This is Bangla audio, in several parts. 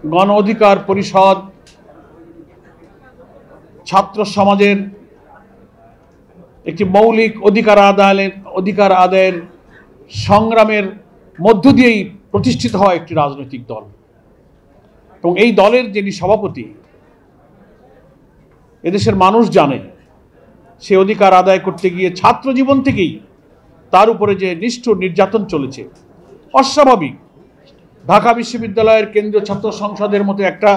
গণ অধিকার পরিষদ ছাত্র সমাজের একটি মৌলিক অধিকার আদায়ের সংগ্রামের মধ্য দিয়েই প্রতিষ্ঠিত হয় একটি রাজনৈতিক দল। এবং এই দলের যিনি সভাপতি, এদেশের মানুষ জানে সে অধিকার আদায় করতে গিয়ে ছাত্র জীবন থেকেই তার উপরে যে নিষ্ঠুর নির্যাতন চলেছে অস্বাভাবিক। ঢাকা বিশ্ববিদ্যালয়ের কেন্দ্রীয় ছাত্র সংসদের মতো একটা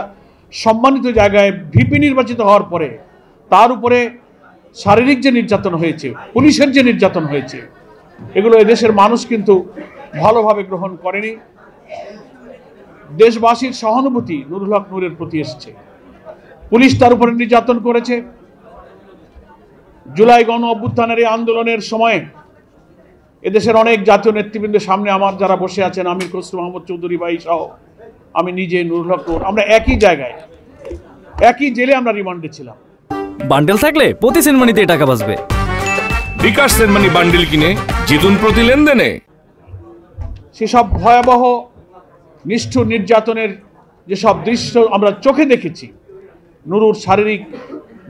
সম্মানিত জায়গায় ভিপি নির্বাচিত হওয়ার পরে তার উপরে শারীরিক যে নির্যাতন হয়েছে, পুলিশের যে নির্যাতন হয়েছে, এগুলো এদেশের মানুষ কিন্তু ভালোভাবে গ্রহণ করেনি। দেশবাসীর সহানুভূতি নুরুল হক নূরের প্রতি এসেছে। পুলিশ তার উপরে নির্যাতন করেছে। জুলাই গণ অভ্যুত্থানের এই আন্দোলনের সময় এদেশের অনেক জাতীয় নেতৃবৃন্দের সামনে আমার যারা বসে আছেন, আমির খসরু মাহমুদ চৌধুরী ভাই সহ আমি নিজে, নুরুল হক নূর, আমরা একই জায়গায় একই জেলে আমরা রিমান্ডে ছিলাম। বান্ডেল থাকলে প্রতি সেনমানিতে টাকা বাঁচবে। বিকাশ সেনমানি বান্ডেল কিনে জিতুন প্রতি লেনদেনে। সেসব ভয়াবহ নিষ্ঠুর নির্যাতনের যেসব দৃশ্য আমরা চোখে দেখেছি, নুরুর শারীরিক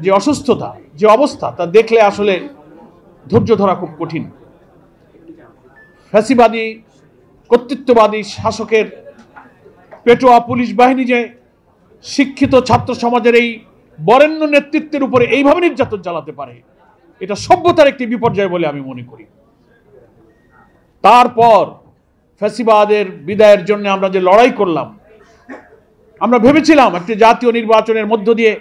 যে অসুস্থতা, যে অবস্থা, তা দেখলে আসলে ধৈর্য ধরা খুব কঠিন। ফ্যাসিবাদী কর্তৃত্ববাদী শাসকের পেটোয়া পুলিশ বাহিনী যে শিক্ষিত ছাত্র সমাজের এই বরেণ্য নেতৃত্বের উপরে এইভাবে নির্যাতন চালাতে পারে, এটা সভ্যতার একটি বিপর্যয় বলে আমি মনে করি। তারপর ফ্যাসিবাদের বিদায়ের জন্য আমরা যে লড়াই করলাম, আমরা ভেবেছিলাম একটি জাতীয় নির্বাচনের মধ্য দিয়ে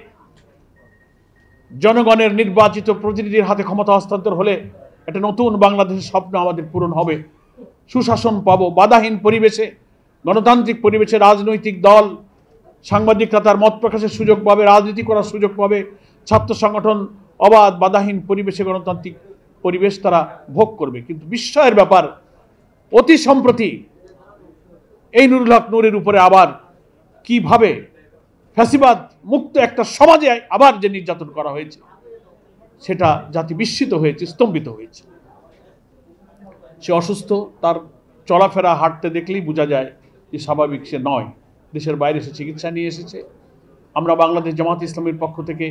জনগণের নির্বাচিত প্রতিনিধির হাতে ক্ষমতা হস্তান্তর হলে একটা নতুন বাংলাদেশের স্বপ্ন আমাদের পূরণ হবে। সুশাসন পাবো, বাধাহীন পরিবেশে, গণতান্ত্রিক পরিবেশে রাজনৈতিক দল, সাংবাদিকরা তার মত প্রকাশের সুযোগ পাবে, রাজনীতি করার সুযোগ পাবে, ছাত্র সংগঠন অবাধ বাধাহীন পরিবেশে গণতান্ত্রিক পরিবেশ তারা ভোগ করবে। কিন্তু বিস্ময়ের ব্যাপার, অতি সম্প্রতি এই নুরুল হক নূরের উপরে আবার কিভাবে ফ্যাসিবাদ মুক্ত একটা সমাজে আবার যে নির্যাতন করা হয়েছে, সেটা জাতি বিস্মিত হয়েছে, স্তম্ভিত হয়েছে। সে অসুস্থ, তার চলাফেরা হাঁটতে দেখলেই বোঝা যায় যে স্বাভাবিক সে নয়। দেশের বাইরে সে চিকিৎসা নিয়ে এসেছে। আমরা বাংলাদেশ জামাত ইসলামীর পক্ষ থেকে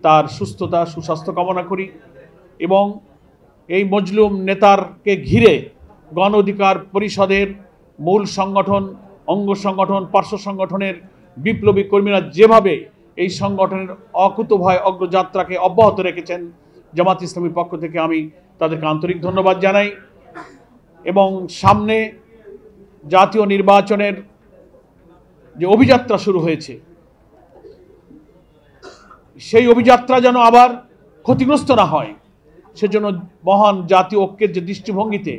তার সুস্থতা, সুস্বাস্থ্য কামনা করি এবং এই মজলুম নেতারকে ঘিরে গণ অধিকার পরিষদের মূল সংগঠন, অঙ্গ সংগঠন, পার্শ্ব সংগঠনের বিপ্লবী কর্মীরা যেভাবে এই সংগঠনের অকুতোভয় অগ্রযাত্রাকে অব্যাহত রেখেছেন, জামাত ইসলামীর পক্ষ থেকে আমি তাদেরকে আন্তরিক ধন্যবাদ জানাই। এবং সামনে জাতীয় নির্বাচনের যে অভিযাত্রা শুরু হয়েছে, সেই অভিযাত্রা যেন আবার ক্ষতিগ্রস্ত না হয়, সেজন্য মহান জাতীয় ঐক্যের যে দৃষ্টিভঙ্গিতে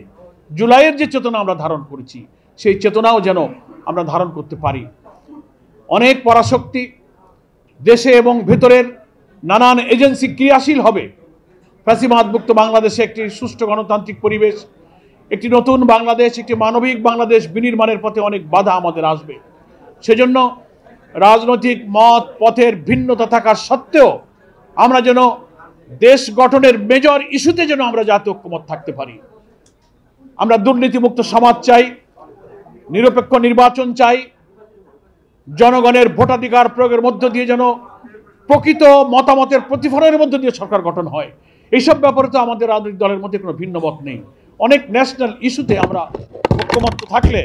জুলাইয়ের যে চেতনা আমরা ধারণ করেছি, সেই চেতনাও যেন আমরা ধারণ করতে পারি। অনেক পরাশক্তি দেশে এবং ভেতরের নানান এজেন্সি ক্রিয়াশীল হবে। ফ্যাসিবাদমুক্ত বাংলাদেশে একটি সুষ্ঠু গণতান্ত্রিক পরিবেশ, একটি নতুন বাংলাদেশ, একটি মানবিক বাংলাদেশ বিনির্মাণের পথে অনেক বাধা আমাদের আসবে। সেজন্য রাজনৈতিক মত পথের ভিন্নতা থাকার সত্ত্বেও আমরা যেন দেশ গঠনের মেজর ইস্যুতে যেন আমরা জাতীয় ঐক্যমত থাকতে পারি। আমরা দুর্নীতিমুক্ত সমাজ চাই, নিরপেক্ষ নির্বাচন চাই, জনগণের ভোটাধিকার প্রয়োগের মধ্য দিয়ে যেন প্রকৃত মতামতের প্রতিফলনের মধ্য দিয়ে সরকার গঠন হয়। এইসব ব্যাপারে তো আমাদের রাজনৈতিক দলের মধ্যে কোনো ভিন্ন মত নেই। অনেক ন্যাশনাল ইস্যুতে আমরা ঐক্যমত্য থাকলে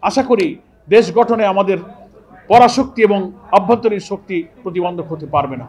আশা করি দেশ গঠনে আমাদের পরাশক্তি এবং আভ্যন্তরীণ শক্তি প্রতিবন্ধক হতে পারবে না।